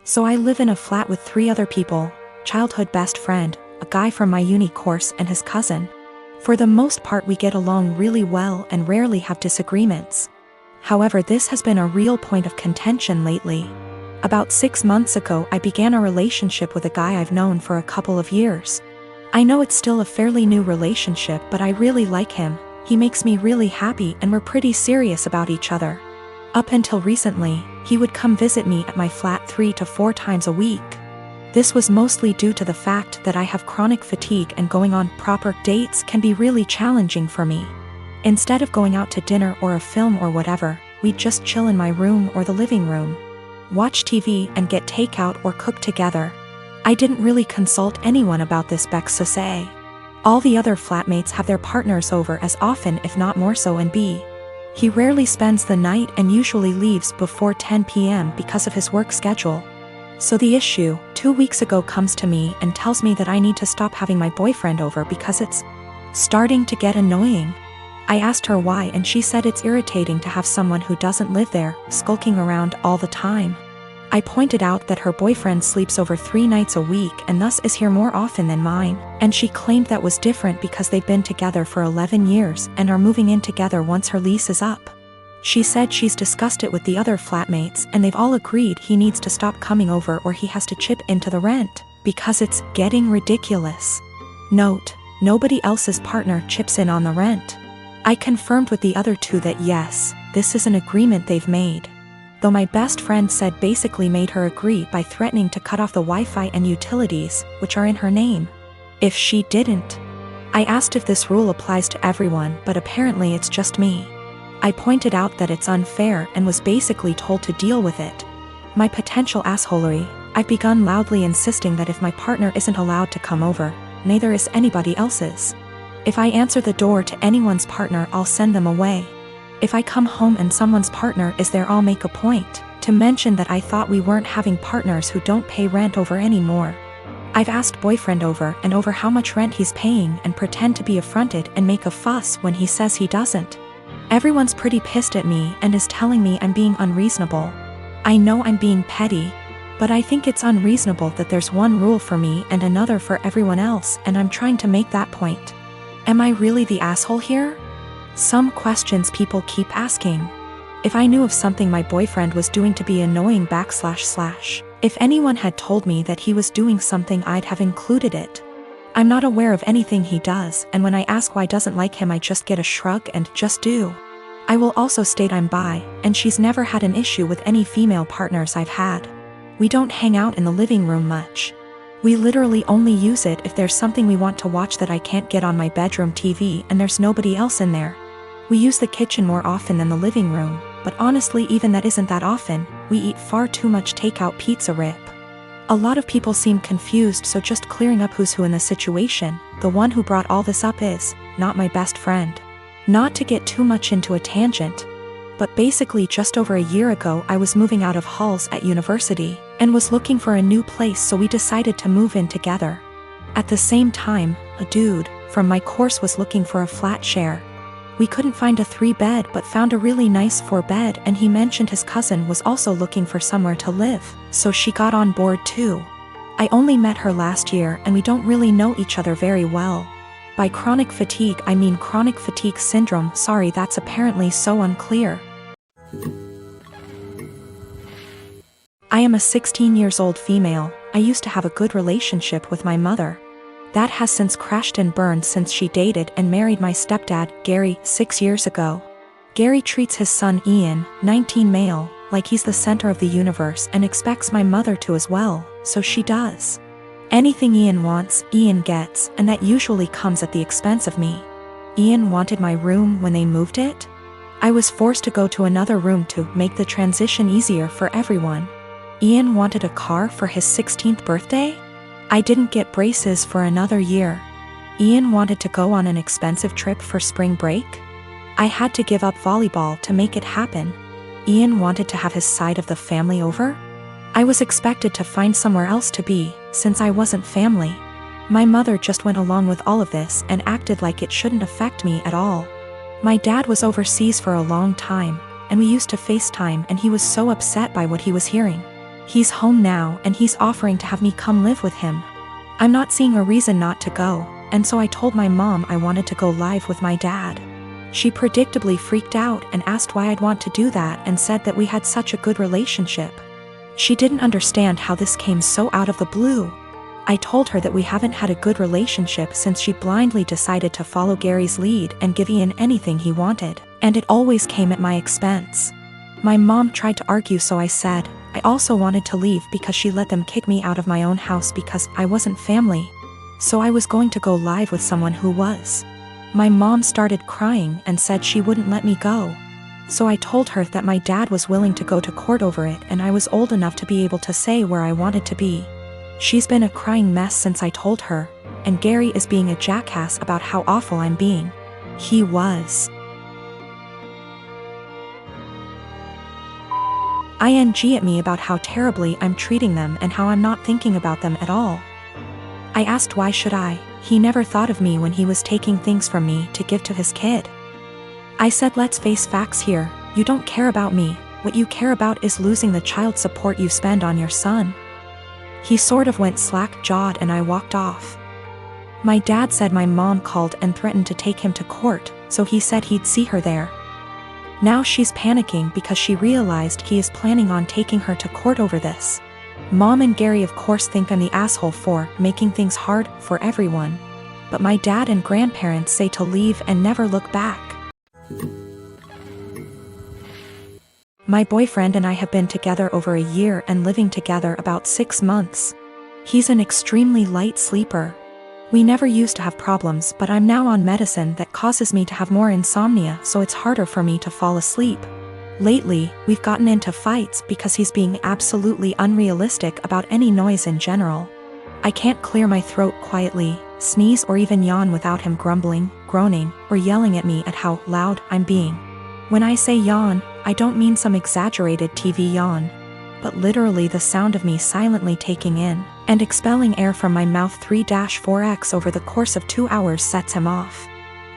So I live in a flat with 3 other people: childhood best friend, a guy from my uni course, and his cousin. For the most part we get along really well and rarely have disagreements. However, this has been a real point of contention lately. About 6 months ago I began a relationship with a guy I've known for a couple of years. I know it's still a fairly new relationship, but I really like him. He makes me really happy and we're pretty serious about each other. Up until recently, he would come visit me at my flat 3 to 4 times a week. This was mostly due to the fact that I have chronic fatigue and going on proper dates can be really challenging for me. Instead of going out to dinner or a film or whatever, we'd just chill in my room or the living room, watch TV and get takeout or cook together. I didn't really consult anyone about this because all the other flatmates have their partners over as often if not more so, and he rarely spends the night and usually leaves before 10 p.m. because of his work schedule. So the issue, 2 weeks ago, comes to me and tells me that I need to stop having my boyfriend over because it's starting to get annoying. I asked her why and she said it's irritating to have someone who doesn't live there skulking around all the time. I pointed out that her boyfriend sleeps over 3 nights a week and thus is here more often than mine, and she claimed that was different because they've been together for 11 years and are moving in together once her lease is up. She said she's discussed it with the other flatmates and they've all agreed he needs to stop coming over or he has to chip into the rent, because it's getting ridiculous. Note: nobody else's partner chips in on the rent. I confirmed with the other 2 that yes, this is an agreement they've made. Though my best friend said basically made her agree by threatening to cut off the Wi-Fi and utilities, which are in her name, if she didn't. I asked if this rule applies to everyone, but apparently it's just me. I pointed out that it's unfair and was basically told to deal with it. My potential assholery, I've begun loudly insisting that if my partner isn't allowed to come over, neither is anybody else's. If I answer the door to anyone's partner, I'll send them away. If I come home and someone's partner is there, I'll make a point to mention that I thought we weren't having partners who don't pay rent over anymore. I've asked boyfriend over and over how much rent he's paying and pretend to be affronted and make a fuss when he says he doesn't. Everyone's pretty pissed at me and is telling me I'm being unreasonable. I know I'm being petty, but I think it's unreasonable that there's one rule for me and another for everyone else, and I'm trying to make that point. Am I really the asshole here? Some questions people keep asking. If I knew of something my boyfriend was doing to be annoying / if anyone had told me that he was doing something, I'd have included it. I'm not aware of anything he does, and when I ask why I doesn't like him, I just get a shrug and just do. I will also state I'm bi, and she's never had an issue with any female partners I've had. We don't hang out in the living room much. We literally only use it if there's something we want to watch that I can't get on my bedroom TV and there's nobody else in there. We use the kitchen more often than the living room, but honestly even that isn't that often. We eat far too much takeout pizza rip. A lot of people seem confused, so just clearing up who's who in the situation. The one who brought all this up is not my best friend. Not to get too much into a tangent, but basically just over a year ago I was moving out of halls at university and was looking for a new place, so we decided to move in together. At the same time, a dude from my course was looking for a flat share. We couldn't find a 3-bed but found a really nice 4-bed, and he mentioned his cousin was also looking for somewhere to live, so she got on board too. I only met her last year and we don't really know each other very well. By chronic fatigue I mean chronic fatigue syndrome. Sorry, that's apparently so unclear. I am a 16-year-old female. I used to have a good relationship with my mother. That has since crashed and burned since she dated and married my stepdad, Gary, 6 years ago. Gary treats his son Ian, 19 male, like he's the center of the universe and expects my mother to as well, so she does. Anything Ian wants, Ian gets, and that usually comes at the expense of me. Ian wanted my room when they moved it. I was forced to go to another room to make the transition easier for everyone. Ian wanted a car for his 16th birthday. I didn't get braces for another year. Ian wanted to go on an expensive trip for spring break. I had to give up volleyball to make it happen. Ian wanted to have his side of the family over. I was expected to find somewhere else to be, since I wasn't family. My mother just went along with all of this and acted like it shouldn't affect me at all. My dad was overseas for a long time, and we used to FaceTime, and he was so upset by what he was hearing. He's home now and he's offering to have me come live with him. I'm not seeing a reason not to go, and so I told my mom I wanted to go live with my dad. She predictably freaked out and asked why I'd want to do that and said that we had such a good relationship. She didn't understand how this came so out of the blue. I told her that we haven't had a good relationship since she blindly decided to follow Gary's lead and give Ian anything he wanted, and it always came at my expense. My mom tried to argue, so I said I also wanted to leave because she let them kick me out of my own house because I wasn't family. So I was going to go live with someone who was. My mom started crying and said she wouldn't let me go. So I told her that my dad was willing to go to court over it and I was old enough to be able to say where I wanted to be. She's been a crying mess since I told her, and Gary is being a jackass about how awful I'm being. He was. ING at me about how terribly I'm treating them and how I'm not thinking about them at all. I asked why should I. He never thought of me when he was taking things from me to give to his kid. I said let's face facts here, you don't care about me, what you care about is losing the child support you spend on your son. He sort of went slack-jawed and I walked off. My dad said my mom called and threatened to take him to court, so he said he'd see her there. Now she's panicking because she realized he is planning on taking her to court over this. Mom and Gary of course think I'm the asshole for making things hard for everyone. But my dad and grandparents say to leave and never look back. My boyfriend and I have been together over a year and living together about 6 months. He's an extremely light sleeper. We never used to have problems, but I'm now on medicine that causes me to have more insomnia, so it's harder for me to fall asleep. Lately, we've gotten into fights because he's being absolutely unrealistic about any noise in general. I can't clear my throat quietly, sneeze or even yawn without him grumbling, groaning, or yelling at me at how loud I'm being. When I say yawn, I don't mean some exaggerated TV yawn, but literally the sound of me silently taking in and expelling air from my mouth 3-4x over the course of 2 hours sets him off.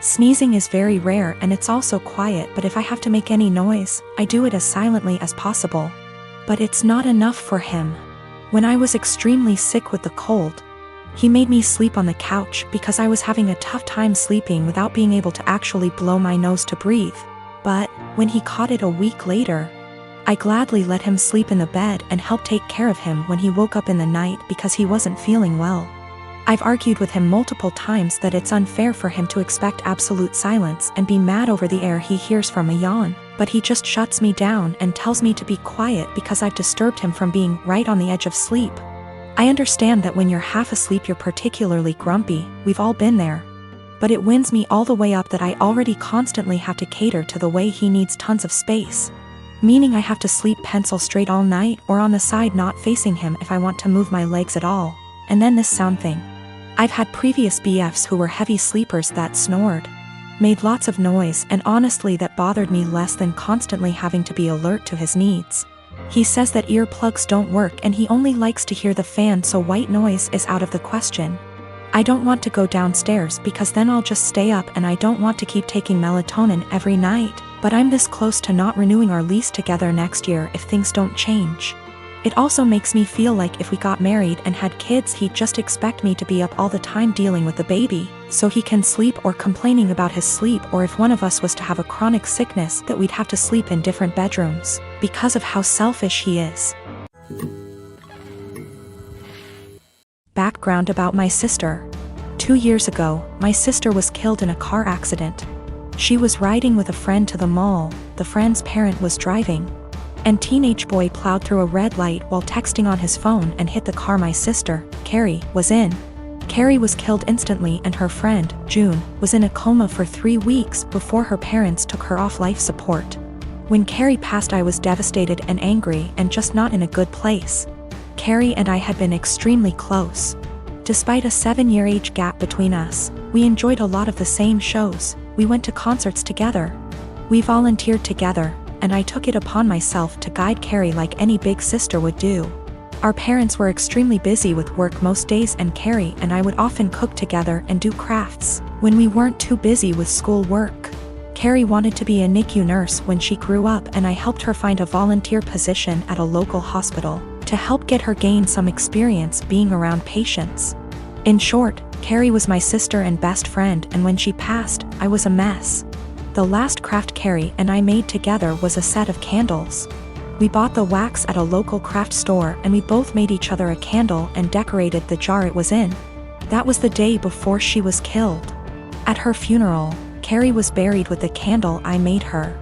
Sneezing is very rare and it's also quiet, but if I have to make any noise, I do it as silently as possible. But it's not enough for him. When I was extremely sick with the cold, he made me sleep on the couch because I was having a tough time sleeping without being able to actually blow my nose to breathe. But when he caught it a week later, I gladly let him sleep in the bed and helped take care of him when he woke up in the night because he wasn't feeling well. I've argued with him multiple times that it's unfair for him to expect absolute silence and be mad over the air he hears from a yawn, but he just shuts me down and tells me to be quiet because I've disturbed him from being right on the edge of sleep. I understand that when you're half asleep you're particularly grumpy, we've all been there. But it winds me all the way up that I already constantly have to cater to the way he needs tons of space. Meaning I have to sleep pencil straight all night or on the side not facing him if I want to move my legs at all. And then this sound thing. I've had previous BFs who were heavy sleepers that snored, made lots of noise, and honestly that bothered me less than constantly having to be alert to his needs. He says that earplugs don't work and he only likes to hear the fan, so white noise is out of the question. I don't want to go downstairs because then I'll just stay up, and I don't want to keep taking melatonin every night, but I'm this close to not renewing our lease together next year if things don't change. It also makes me feel like if we got married and had kids he'd just expect me to be up all the time dealing with the baby, so he can sleep, or complaining about his sleep, or if one of us was to have a chronic sickness that we'd have to sleep in different bedrooms, because of how selfish he is. Background about my sister. 2 years ago, my sister was killed in a car accident. She was riding with a friend to the mall, the friend's parent was driving, and teenage boy plowed through a red light while texting on his phone and hit the car my sister, Carrie, was in. Carrie was killed instantly and her friend, June, was in a coma for 3 weeks before her parents took her off life support. When Carrie passed I was devastated and angry and just not in a good place. Carrie and I had been extremely close. Despite a 7-year age gap between us, we enjoyed a lot of the same shows, we went to concerts together. We volunteered together, and I took it upon myself to guide Carrie like any big sister would do. Our parents were extremely busy with work most days, and Carrie and I would often cook together and do crafts when we weren't too busy with school work. Carrie wanted to be a NICU nurse when she grew up, and I helped her find a volunteer position at a local hospital. to help get her gain some experience being around patients. In short, Carrie was my sister and best friend, and when she passed, I was a mess. The last craft Carrie and I made together was a set of candles. We bought the wax at a local craft store and we both made each other a candle and decorated the jar it was in. That was the day before she was killed. At her funeral, Carrie was buried with the candle I made her.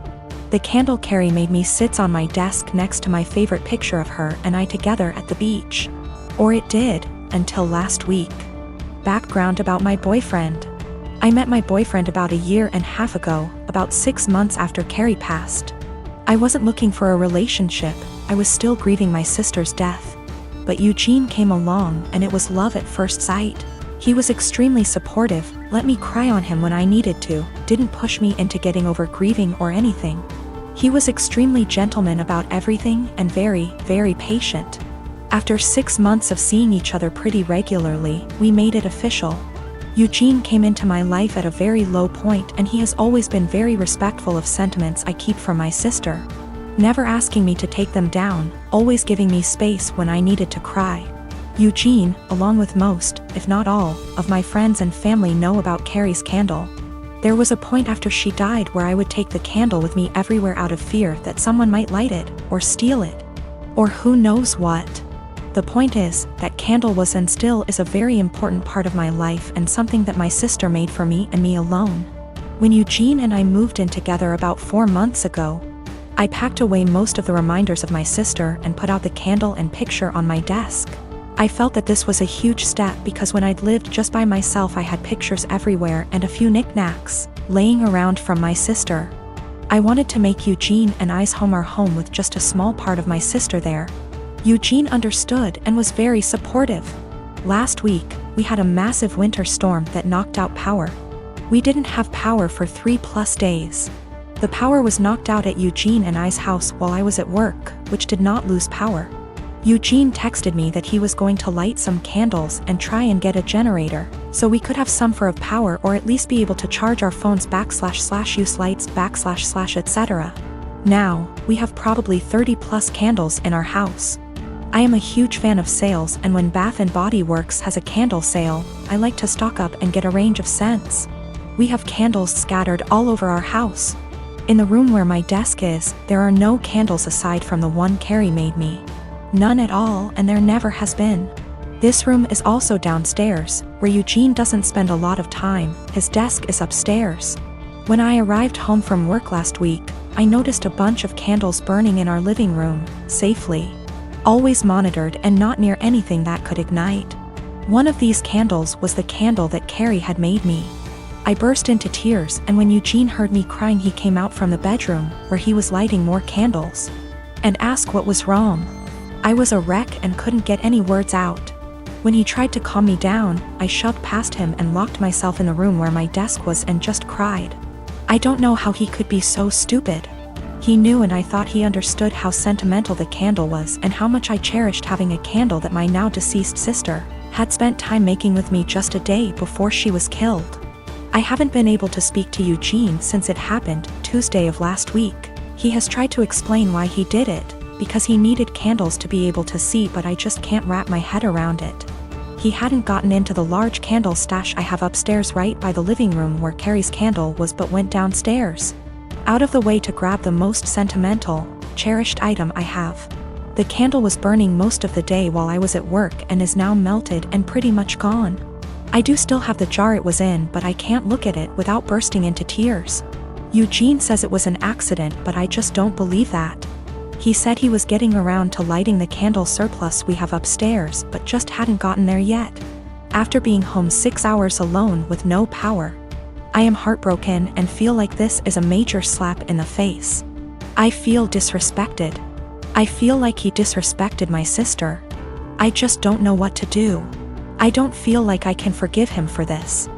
The candle Carrie made me sits on my desk next to my favorite picture of her and I together at the beach. Or it did, until last week. Background about my boyfriend. I met my boyfriend about a year and a half ago, about 6 months after Carrie passed. I wasn't looking for a relationship, I was still grieving my sister's death. But Eugene came along and it was love at first sight. He was extremely supportive, let me cry on him when I needed to, didn't push me into getting over grieving or anything. He was extremely gentleman about everything and very, very patient. After 6 months of seeing each other pretty regularly, we made it official. Eugene came into my life at a very low point and he has always been very respectful of sentiments I keep from my sister. Never asking me to take them down, always giving me space when I needed to cry. Eugene, along with most, if not all, of my friends and family know about Carrie's candle. There was a point after she died where I would take the candle with me everywhere out of fear that someone might light it, or steal it. Or who knows what. The point is, that candle was and still is a very important part of my life and something that my sister made for me and me alone. When Eugene and I moved in together about 4 months ago, I packed away most of the reminders of my sister and put out the candle and picture on my desk. I felt that this was a huge step because when I'd lived just by myself I had pictures everywhere and a few knickknacks laying around from my sister. I wanted to make Eugene and I's home our home with just a small part of my sister there. Eugene understood and was very supportive. Last week, we had a massive winter storm that knocked out power. We didn't have power for 3+ days. The power was knocked out at Eugene and I's house while I was at work, which did not lose power. Eugene texted me that he was going to light some candles and try and get a generator, so we could have some for of power or at least be able to charge our phones / use lights / etc. Now, we have probably 30+ candles in our house. I am a huge fan of sales, and when Bath & Body Works has a candle sale, I like to stock up and get a range of scents. We have candles scattered all over our house. In the room where my desk is, there are no candles aside from the one Carrie made me. None at all, and there never has been. This room is also downstairs, where Eugene doesn't spend a lot of time, his desk is upstairs. When I arrived home from work last week, I noticed a bunch of candles burning in our living room, safely. Always monitored and not near anything that could ignite. One of these candles was the candle that Carrie had made me. I burst into tears, and when Eugene heard me crying he came out from the bedroom, where he was lighting more candles, and asked what was wrong. I was a wreck and couldn't get any words out. When he tried to calm me down, I shoved past him and locked myself in the room where my desk was and just cried. I don't know how he could be so stupid. He knew, and I thought he understood how sentimental the candle was and how much I cherished having a candle that my now deceased sister had spent time making with me just a day before she was killed. I haven't been able to speak to Eugene since it happened, Tuesday of last week. He has tried to explain why he did it, because he needed candles to be able to see, but I just can't wrap my head around it. He hadn't gotten into the large candle stash I have upstairs right by the living room where Carrie's candle was, but went downstairs, out of the way to grab the most sentimental, cherished item I have. The candle was burning most of the day while I was at work and is now melted and pretty much gone. I do still have the jar it was in, but I can't look at it without bursting into tears. Eugene says it was an accident, but I just don't believe that. He said he was getting around to lighting the candle surplus we have upstairs, but just hadn't gotten there yet. After being home 6 hours alone with no power. I am heartbroken and feel like this is a major slap in the face. I feel disrespected. I feel like he disrespected my sister. I just don't know what to do. I don't feel like I can forgive him for this.